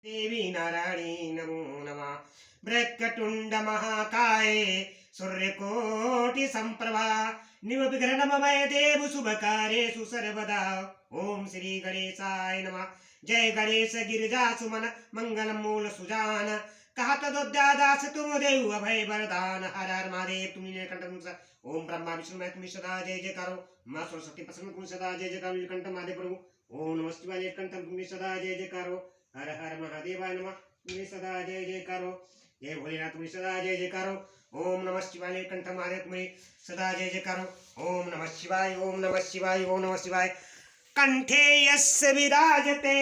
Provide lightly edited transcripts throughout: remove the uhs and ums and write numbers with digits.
देवी नारायणी नमो नमः। ब्रह्मटुंड महाकाय सूर्यकोटि संप्रभा निर्विघ्न नमः देव शुभकार्येषु सर्वदा। ओम श्री गणेशाय नमः। जय गणेश गिरिजा सुमन मंगल मूल सुजान कहत दोद्यादास तुम देव अभय वरदान। हर हर महादेव तुम नीलकंठ। ओम ब्रह्मा विष्णु मैं तुम्हें सदा जय जय करो। मां सरस्वती प्रसन्न तुम सदा जय जय करो नीलकंठ महादेव प्रभु। ओम नमः शिवाय नीलकंठ तुम्हें सदा जय जय करो। हर हर महादेवाय नमः तुम्हें सदा जय जय करो। जय भोलेनाथ तुम्हें सदा जय जय करो। ओम नमः शिवाय नीलकंठ महादेव तुम्हें सदा जय जय करो। ओम नमः शिवाय ओम नमः शिवाय ओम नमः शिवाय। कंठे यस्य विराजते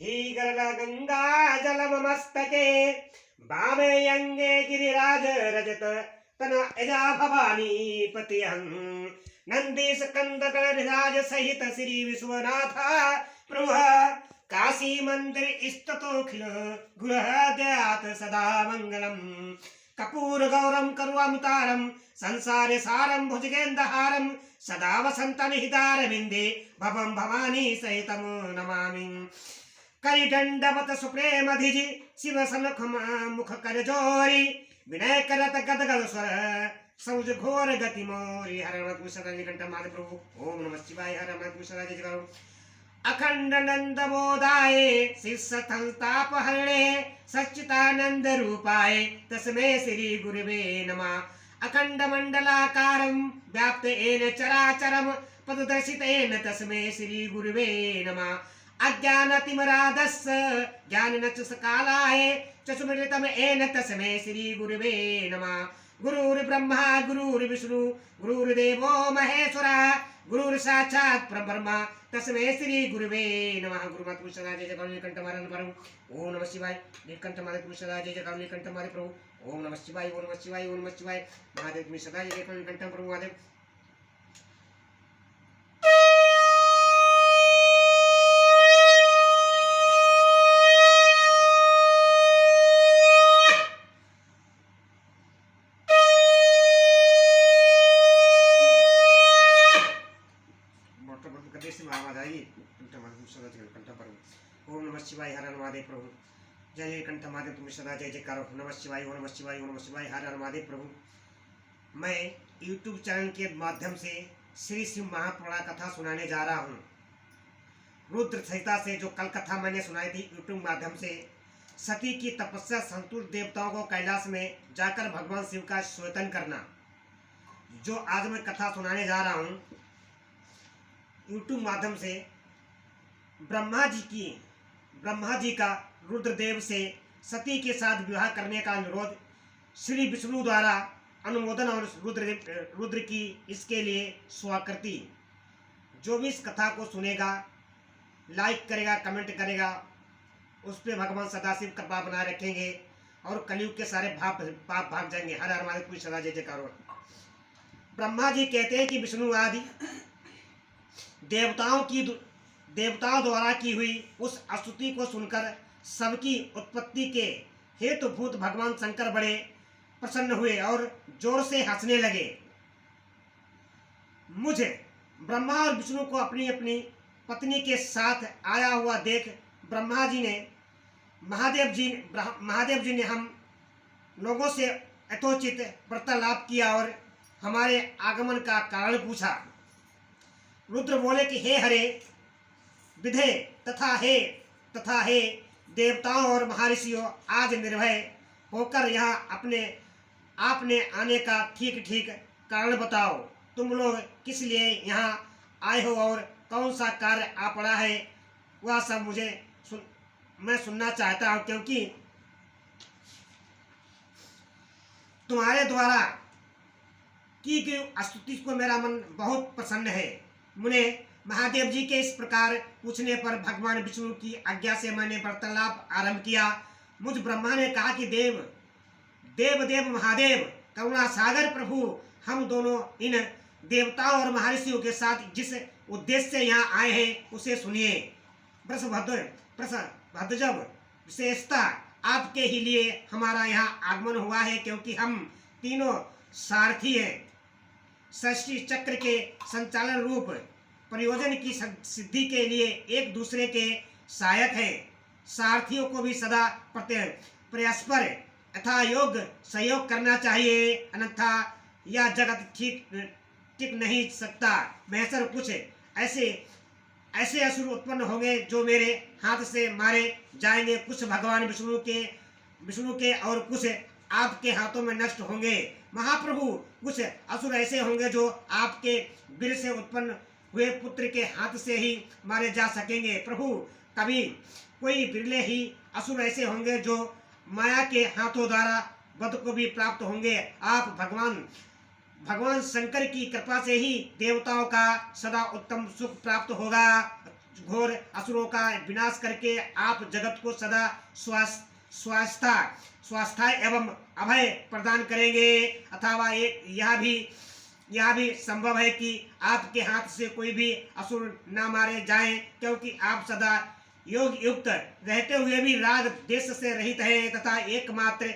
ही गरल गंगा जलम मस्तके भावे अंगे गिरिराज रजत तन एजा भवानी पतियं नंदीश कंद गणराज सहित श्री विश्वनाथ प्रभु काशी मंदिर स्ततोखिल गृह दयात सदा मंगलम कपूर गौरम करुवामुतारम संसार सारम भुजगेंद्रहारम सदा वसंतम हितारविंदे भवम भवानी सहितम नमामि। करिदंडवत सुप्रेम धिजि शिव सनख मुख कर जोरी विनय करत गदगद स्वर सौज घोर गति मोरी। हर नमः सदा नीलकंठ महादेव प्रभु। ओम नमः शिवाय। हर नमः सदा जय करो। अखंड नंद बोधाय शिष्य संताप हरणे सच्चिदानंद रूपाय तस्मै श्री गुरुवे नमः। अखंड मंडलाकारं व्याप्त येन चराचरं पददर्शितेन तस्मै श्री गुरुवे नमः। अज्ञानतिमिरादस्य ज्ञाननचसकालाय चक्षुर्मृतं येन तस्मै श्री गुरुवे नमः। गुरुर्ब्रह्मा गुरुर्विष्णु गुरुर्देवो महेश्वरः गुरुर्साक्षात् परब्रह्म तस्मै श्री गुरुवे नमः। गुरुमाता सदा जय जय नीलकंठ महादेव प्रभु। ओम नमः शिवाय नीलकंठ महादेव सदा जय जय नीलकंठ महादेव प्रभु। ओम नमः शिवाय ओम नमः शिवाय ओम नमः शिवाय। महादेव तुम्हें सदा जय जय नीलकंठ प्रभु। महादेव ओम नमः शिवाय हर हर महादेव प्रभु। जय नीलकंठ महादेव तुम्हें सदा जय जय करो। नमः शिवाय ओम नमः शिवाय ओम नमः शिवाय। हर हर महादेव प्रभु। मैं यूट्यूब चैनल के माध्यम से श्री शिव महापुराण कथा सुनाने जा रहा हूँ। रुद्र संहिता से जो कल कथा मैंने सुनाई थी यूट्यूब माध्यम से, सती की तपस्या संतुष्ट देवताओं को कैलाश में जाकर भगवान शिव का स्वेतन करना, जो आज मैं कथा सुनाने जा रहा हूँ यूट्यूब माध्यम से। ब्रह्मा जी का रुद्रदेव से सती के साथ विवाह करने का अनुरोध श्री विष्णु द्वारा अनुमोदन और रुद्र की इसके लिए स्वाकृति। जो भी इस कथा को सुनेगा, लाइक करेगा, कमेंट करेगा, उस पर भगवान सदाशिव कृपा बनाए रखेंगे और कलयुग के सारे पाप भाग जाएंगे। हर हर महादेव पूरी सदा जय जयकार। ब्रह्मा जी कहते हैं कि विष्णु आदि देवताओं द्वारा की हुई उस स्तुति को सुनकर सबकी उत्पत्ति के हेतुभूत भगवान शंकर बड़े प्रसन्न हुए और जोर से हंसने लगे। मुझे ब्रह्मा और विष्णु को अपनी अपनी पत्नी के साथ आया हुआ देख ब्रह्मा जी ने महादेव जी ने हम लोगों से यथोचित वार्तालाप किया और हमारे आगमन का कारण पूछा। रुद्र बोले कि हे हरे विधे तथा हे देवताओं और महर्षियों, आज निर्भय होकर यहाँ आपने आने का ठीक ठीक कारण बताओ। तुम लोग किस लिए यहाँ आए हो और कौन सा कार्य आ पड़ा है, वह सब मैं सुनना चाहता हूँ, क्योंकि तुम्हारे द्वारा की गई स्तुति को मेरा मन बहुत प्रसन्न है। मुने महादेव जी के इस प्रकार पूछने पर भगवान विष्णु की आज्ञा से मैंने वार्तालाप आरंभ किया। मुझ ब्रह्मा ने कहा कि देव महादेव करुणा सागर प्रभु, हम दोनों इन देवताओं और महर्षियों के साथ जिस उद्देश्य से यहाँ आए हैं उसे सुनिए। भद्रजब विशेषता आपके ही लिए हमारा यहाँ आगमन हुआ है, क्योंकि हम तीनों सारथी हैं। सृष्टि चक्र के संचालन रूप प्रयोजन की सिद्धि के लिए एक दूसरे के सहायक हैं। सारथियों को भी सदा परस्पर यथा योग सहयोग करना चाहिए, अन्यथा यह जगत टिक नहीं सकता। महसर कुछ ऐसे असुर उत्पन्न होंगे जो मेरे हाथ से मारे जाएंगे। कुछ भगवान विष्णु के और कुछ आपके हाथों में नष्ट होंगे। महाप्रभु, कुछ असुर ऐसे होंगे जो आपके वीर से उत्पन्न हुए पुत्र के हाथ से ही मारे जा सकेंगे। प्रभु, कभी कोई बिरले ही असुर ऐसे होंगे जो माया के हाथों द्वारा वध को भी प्राप्त होंगे। आप भगवान शंकर की कृपा से ही देवताओं का सदा उत्तम सुख प्राप्त होगा। घोर असुरों का विनाश करके आप जगत को सदा स्वास्थ्य एवं अभय प्रदान करेंगे। अथवा यह भी संभव है कि आपके हाथ से कोई भी असुर न मारे जाएं, क्योंकि आप सदा योग युक्त रहते हुए भी राग देश से रहित हैं तथा एकमात्र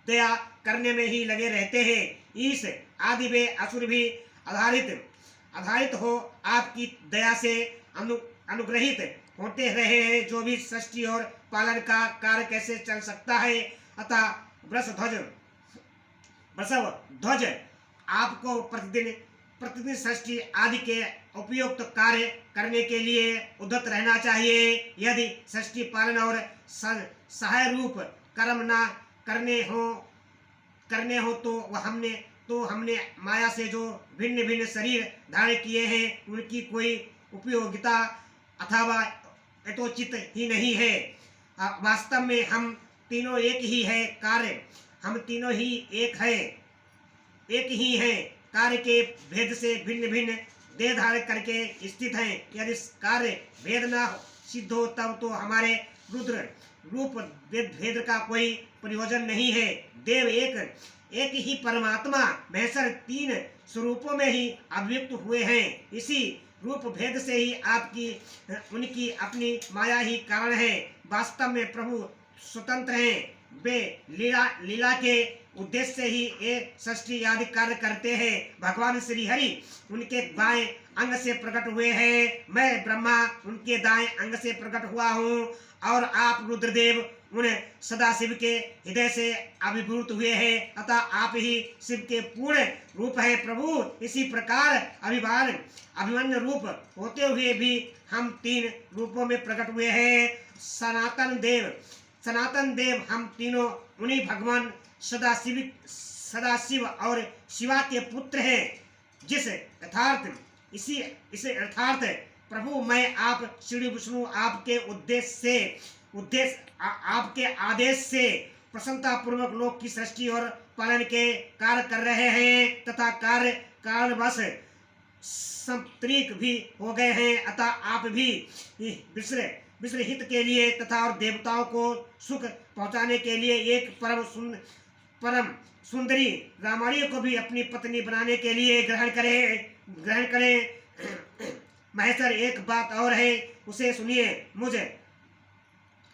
दया करने में ही लगे रहते हैं। इस आदि वे असुर भी आधारित हो आपकी दया से अनुग्रहित होते रहे हैं। जो भी सृष्टि और पालन का कार्य कैसे चल सकता है। अतः वृषभ ध्वज आपको प्रतिदिन सृष्टि आदि के उपयुक्त कार्य करने के लिए उद्यत रहना चाहिए। यदि सृष्टि पालन और सहाय रूप कर्म न करने हो तो हमने माया से जो भिन्न भिन्न शरीर धारण किए हैं उनकी कोई उपयोगिता अथवा यथोचित ही नहीं है। वास्तव में हम तीनों एक ही है कार्य, हम तीनों ही एक ही हैं, कार्य के भेद से भिन्न भिन्न देह धारण करके स्थित हैं। यदि कार्य भेद न सिद्ध हो तब तो हमारे रुद्र रूप भेद का कोई प्रयोजन नहीं है। देव एक ही परमात्मा महसर तीन स्वरूपों में ही अभिव्यक्त हुए हैं। इसी रूप भेद से ही उनकी अपनी माया ही कारण है। वास्तव में प्रभु स्वतंत्र हैं। वे लीला के उद्देश्य से ही ये सृष्टि आदि कार्य करते हैं। भगवान श्री हरि उनके बाएं अंग से प्रकट हुए हैं। मैं ब्रह्मा उनके दाएं अंग से प्रकट हुआ हूँ और आप रुद्रदेव उन सदाशिव के हृदय से अभिभूत हुए हैं। अतः आप ही शिव के पूर्ण रूप है। प्रभु, इसी प्रकार अभिमन्यु रूप होते हुए भी हम तीन रूपों में प्रकट हुए हैं। सनातन देव हम तीनों उन्हीं भगवान सदाशिव और शिवा के पुत्र हैं। इसे अर्थात प्रभु, मैं आप श्री विष्णु आपके आदेश से प्रसन्नता पूर्वक लोक की सृष्टि और पालन के कार्य कर रहे हैं तथा कार्य कारणवश संतृप्त भी हो गए हैं। अतः आप भी विश्व हित के लिए तथा और देवताओं को सुख पहुंचाने के लिए एक परम सुंदरी रामायणी को भी अपनी पत्नी बनाने के लिए ग्रहण करें। महेश्वर, एक बात और है, उसे सुनिए।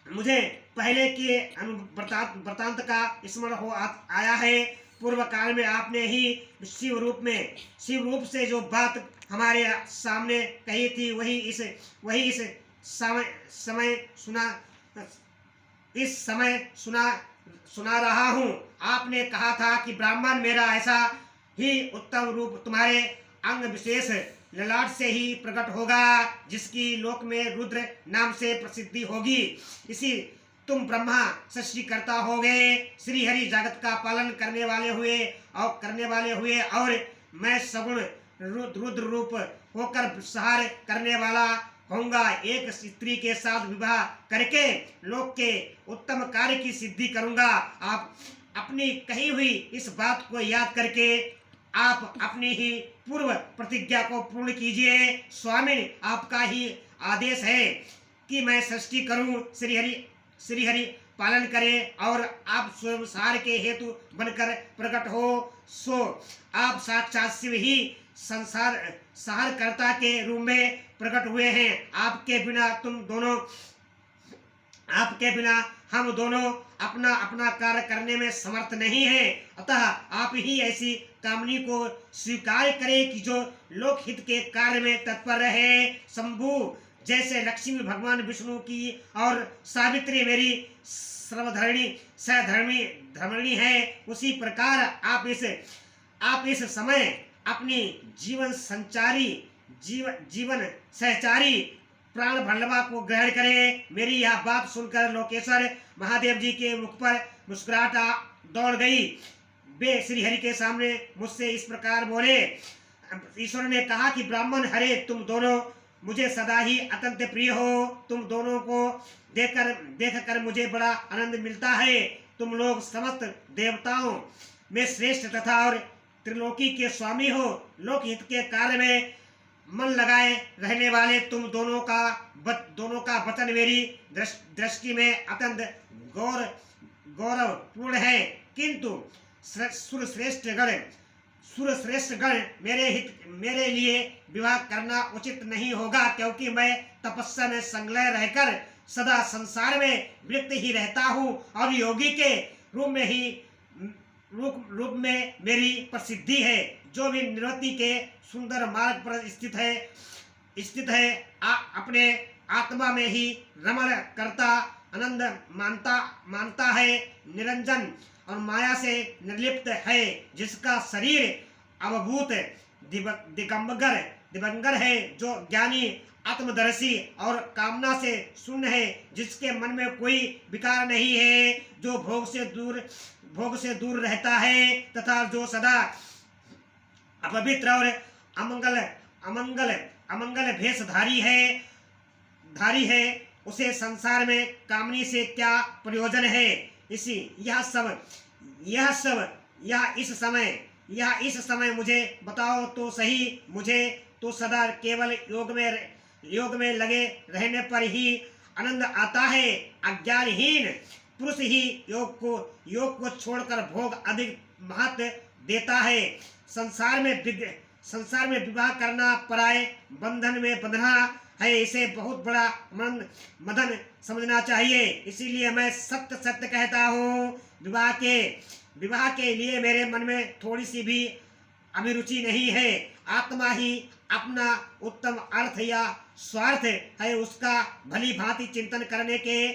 मुझे पहले के वृत्तांत का स्मरण हो आया है। पूर्व काल में आपने ही शिव रूप से जो बात हमारे सामने कही थी वही इस समय सुना रहा हूँ। आपने कहा था कि ब्राह्मण, मेरा ऐसा ही उत्तम रूप तुम्हारे अंग विशेष ललाट से ही प्रकट होगा जिसकी लोक में रुद्र नाम से प्रसिद्धि होगी। इसी तुम ब्रह्मा सृष्टि करता होगे। श्री हरि जगत का पालन करने वाले हुए और मैं सगुण रुद्र रूप होकर संहार करने वाला होऊंगा। एक स्त्री के साथ विवाह करके लोक के उत्तम कार्य की सिद्धि करूंगा। आप अपनी कही हुई इस बात को याद करके आप अपनी ही पूर्व प्रतिज्ञा को पूर्ण कीजिए। स्वामी, आपका ही आदेश है कि मैं सृष्टि करूं। श्री हरि पालन करें और आप स्वयं सार के हेतु बनकर प्रकट हो। सो आप साक्षात शिव ही संहारकर्ता के रूप में प्रकट हुए हैं। आपके बिना हम दोनों अपना कार्य करने में समर्थ नहीं हैं। अतः आप ही ऐसी कामनी को स्वीकार करें कि जो लोक हित के कार्य में तत्पर रहे। शंभु, जैसे लक्ष्मी भगवान विष्णु की और सावित्री मेरी सर्वधरणी सहधर्मी धर्मणी है, उसी प्रकार आप इस समय अपनी जीवन सहचारी प्राण भल्लवा को ग्रहण करें। मेरी यह बात सुनकर लोकेश्वर महादेव जी के मुख पर मुस्कुराहट दौड़ गई। वे श्री हरि के सामने मुझसे इस प्रकार बोले। ईश्वर ने कहा कि ब्राह्मण हरे, तुम दोनों मुझे सदा ही अत्यंत प्रिय हो। तुम दोनों को देखकर मुझे बड़ा आनंद मिलता है। तुम लोग समस्त देवताओं में श्रेष्ठ तथा और त्रिलोकी के स्वामी हो। लोकहित के कार्य में मन लगाए रहने वाले तुम दोनों का वचन मेरी दृष्टि में अत्यंत गौरवपूर्ण है। किंतु सुरश्रेष्ठ गण मेरे लिए विवाह करना उचित नहीं होगा, क्योंकि मैं तपस्या में संलग्न रहकर सदा संसार में व्यक्त ही रहता हूँ और योगी के रूप में मेरी प्रसिद्धि है। जो भी निवृत्ति के सुंदर मार्ग पर स्थित है अपने आत्मा में ही रमण करता आनंद मानता है, निरंजन और माया से निर्लिप्त है, जिसका शरीर अवभूत दिगंबर है, जो ज्ञानी आत्मदर्शी और कामना से शून्य है, जिसके मन में कोई विकार नहीं है, जो भोग से दूर रहता है तथा जो सदा अपवित्र और अमंगल भेषधारी है, उसे संसार में कामनी से क्या प्रयोजन है। यह इस समय मुझे बताओ तो सही। मुझे तो सदा केवल योग में लगे रहने पर ही आनंद आता है। अज्ञानहीन पुरुष ही योग को छोड़कर भोग अधिक महत्व देता है। संसार में विवाह करना पराये बंधन में बंधना है, इसे बहुत बड़ा मदन समझना चाहिए। इसीलिए मैं सत्य कहता हूँ, विवाह के लिए मेरे मन में थोड़ी सी भी अभिरुचि नहीं है। आत्मा ही अपना उत्तम अर्थ या स्वार्थ है, उसका भली भांति चिंतन करने के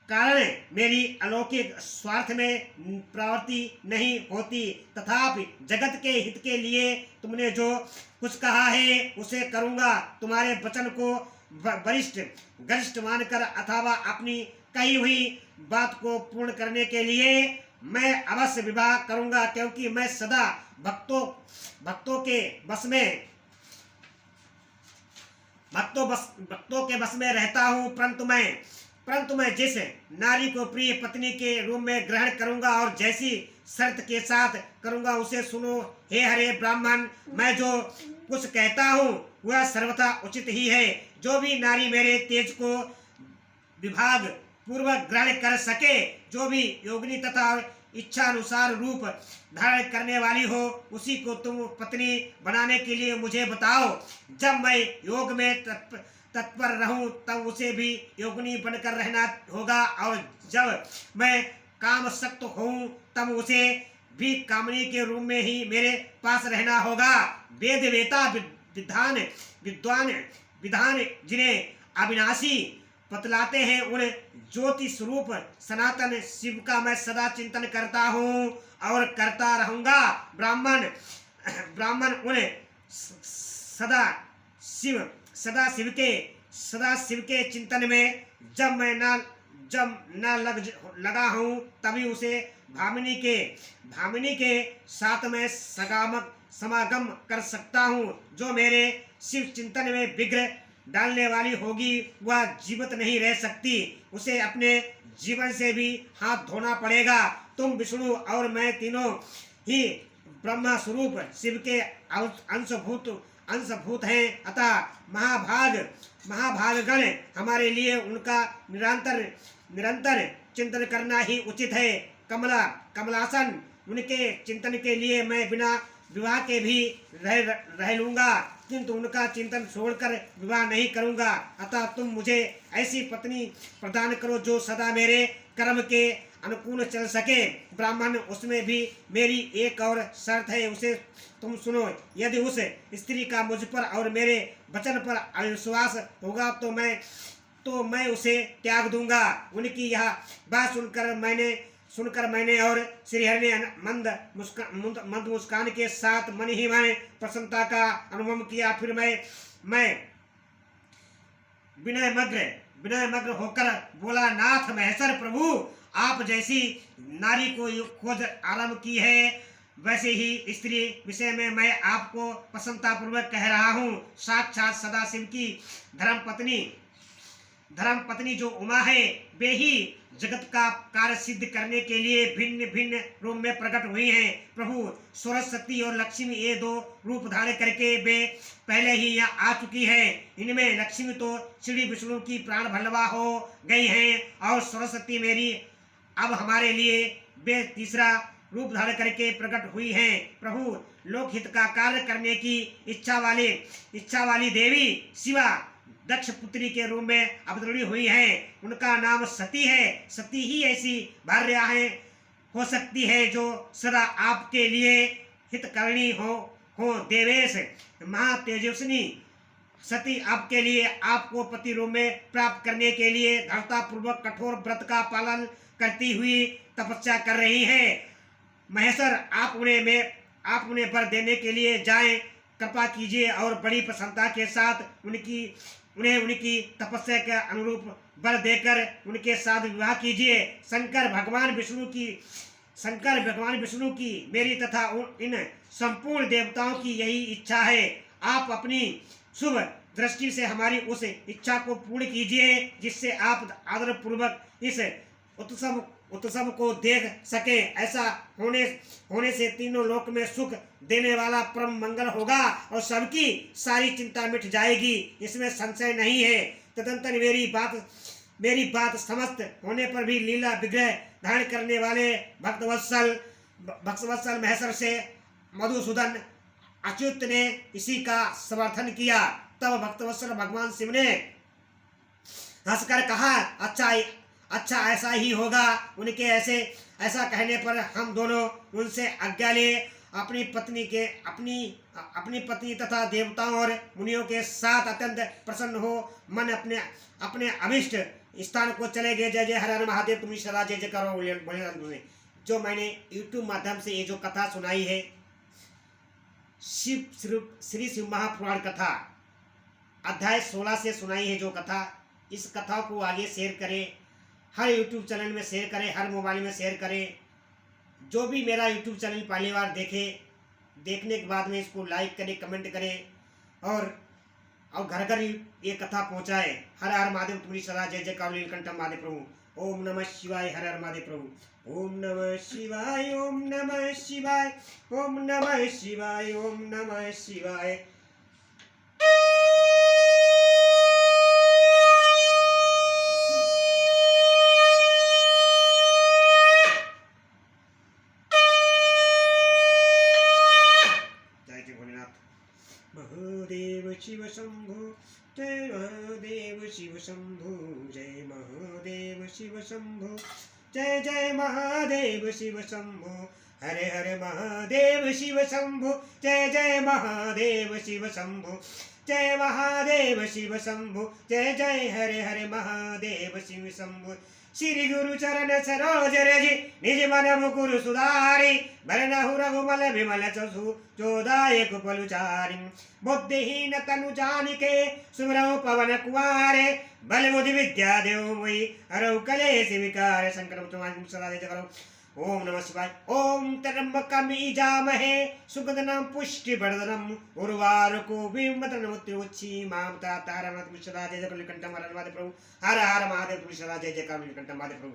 कारण मेरी अलौकिक स्वार्थ में प्रवृत्ति नहीं होती। तथापि जगत के हित के लिए तुमने जो कुछ कहा है उसे करूँगा। तुम्हारे वचन को गरिष्ठ मानकर अथवा अपनी कही हुई बात को पूर्ण करने के लिए मैं अवश्य विवाह करूँगा, क्योंकि मैं सदा भक्तों के बस में रहता हूँ। परंतु मैं जिस नारी को प्रिय पत्नी के रूप में ग्रहण करूंगा और जैसी शर्त के साथ करूंगा उसे सुनो। हे हरे ब्राह्मण, मैं जो कुछ कहता हूँ वह सर्वथा उचित ही है। जो भी नारी मेरे तेज को विभाग पूर्वक ग्रहण कर सके, जो भी योगिनी तथा इच्छा अनुसार रूप धारण करने वाली हो, उसी को तुम पत्नी बनाने के लिए मुझे बताओ। जब मैं योग में तत्पर रहूं तब उसे भी योगिनी बनकर रहना होगा, और जब मैं काम सक्त हूँ तब उसे भी कामनी के रूप में ही मेरे पास रहना होगा। वेद वेता विधान जिन्हें अविनाशी बतलाते हैं, उन ज्योति स्वरूप सनातन शिव का मैं सदा चिंतन करता हूँ और करता रहूंगा। ब्राह्मण उन सदा शिव के चिंतन में जब न लगा हूँ, तभी उसे भामिनी के साथ में समागम कर सकता हूँ। जो मेरे शिव चिंतन में विघ्न डालने वाली होगी वह जीवित नहीं रह सकती, उसे अपने जीवन से भी हाथ धोना पड़ेगा। तुम विष्णु और मैं तीनों ही ब्रह्मा स्वरूप शिव के अंशभूत हैं, अतः महाभागगण हमारे लिए उनका निरंतर चिंतन करना ही उचित है। कमलासन उनके चिंतन के लिए मैं बिना विवाह के भी रह लूंगा, किंतु उनका चिंतन छोड़कर विवाह नहीं करूंगा। अतः तुम मुझे ऐसी पत्नी प्रदान करो जो सदा मेरे कर्म के अनुकूल चल सके। ब्राह्मण, उसमें भी मेरी एक और शर्त है, उसे तुम सुनो। यदि उस स्त्री का मुझ पर और मेरे वचन पर अविश्वास होगा तो मैं उसे त्याग दूंगा। उनकी यह बात सुनकर मैंने और श्रीहरि ने मंद मुस्कान के साथ मन ही मन प्रसन्नता का अनुभव किया। फिर मैं विनय मग्न होकर बोला, नाथ महेश्वर प्रभु, आप जैसी नारी को खोज आरंभ की है, वैसे ही स्त्री विषय में मैं आपको प्रसन्नता पूर्वक कह रहा हूँ। साक्षात सदाशिव की धर्म पत्नी जो उमा है, वे ही जगत का कार्य सिद्ध करने के लिए भिन्न भिन्न रूप में प्रकट हुई हैं। प्रभु सरस्वती और लक्ष्मी, ये दो रूप धारण करके वे पहले ही यहाँ आ चुकी है। इनमें लक्ष्मी तो श्री विष्णु की प्राण भल्लवा हो गई हैं और सरस्वती मेरी अब हमारे लिए वे तीसरा रूप धारण करके प्रकट हुई हैं। प्रभु लोकहित का कार्य करने की इच्छा वाली देवी शिवा दक्ष पुत्री के रूप में अवतरणी हुई है। उनका नाम सती है। सती ही ऐसी भार्या है हो सकती है जो सदा आपके लिए हितकरणी हो देवेश महातेजस्विनी सती आपके लिए आपको पति रूप में प्राप्त करने के लिए दृढ़ता पूर्वक कठोर व्रत का पालन करती हुई तपस्या कर रही है। महेश्वर, आप उन्हें वर देने के लिए जाएं, कृपा कीजिए और बड़ी प्रसन्नता के साथ उन्हें उनकी तपस्या के अनुरूप वर देकर उनके साथ विवाह कीजिए। शंकर भगवान विष्णु की मेरी तथा इन संपूर्ण देवताओं की यही इच्छा है। आप अपनी शुभ दृष्टि से हमारी उस इच्छा को पूर्ण कीजिए, जिससे आप आदर पूर्वक इस उत्सव को देख सके। ऐसा होने से तीनों लोक में सुख देने वाला परम मंगल होगा और सबकी सारी चिंता मिट जाएगी, इसमें संशय नहीं है। तदंतर मेरी बात समस्त होने पर भी लीला विग्रह धारण करने वाले भक्तवत्सल महेश्वर से मधुसूदन अच्युत ने इसी का समर्थन किया। तब भक्तवत्सल भगवान शिव ने हंसकर कहा, अच्छा ऐसा ही होगा। उनके ऐसा कहने पर हम दोनों उनसे आज्ञा ले अपनी पत्नी तथा देवताओं और मुनियों के साथ अत्यंत प्रसन्न हो मन अपने अभिष्ट स्थान को चले गए। जय जय हर हर महादेव, तुम सदा जय जय करो। जो मैंने YouTube माध्यम से ये जो कथा सुनाई है, श्री शिव महापुराण कथा अध्याय 16 से सुनाई है जो कथा, इस कथा को आगे शेयर करें, हर YouTube चैनल में शेयर करें, हर मोबाइल में शेयर करें। जो भी मेरा YouTube चैनल पहली बार देखने के बाद में इसको लाइक करें, कमेंट करें और घर घर ये कथा पहुंचाए। हर हर महादेव, तुम्हारी सदा जय जयकार नीलकंठ महादेव प्रभु। ओम नमः शिवाय, हर हर महादेव प्रभु। ओम नमः शिवाय, ओम नमः शिवाय, ओम नमः शिवाय, ओम नमः शिवाय। महादेव शिव शंभु, जय महादेव शिव शंभु, जय महादेव शिव शंभु, जय जय महादेव शिव शंभु, हरे हरे महादेव शिव शंभु, जय जय महादेव शिव शंभु, जय महादेव शिव शंभु, जय जय हरे हरे महादेव शिव शंभु। श्री गुरु चरण सरोज रज निज मन मुकुर सुधारी, भरनहु रघुमल विमल जसु जोदायक पलुचारी। बुद्धिहीन तनु जानिके सुमरहु पवन कुमारे, बल बुद्धि विद्या देव मोहि हरहु कलेश विकार। शंकर तुम्हारी सदा जय करो। ओम नमः शिवाय। ओम त्र्यंबकं यजामहे सुगंधिं पुष्टिवर्धनम् उर्वारुकमिव बन्धनान् तारकाणां सदा जय जय नीलकंठ महादेव प्रभु। हर हर महादेव, सदा जय जयकार नीलकंठ महादेव प्रभु।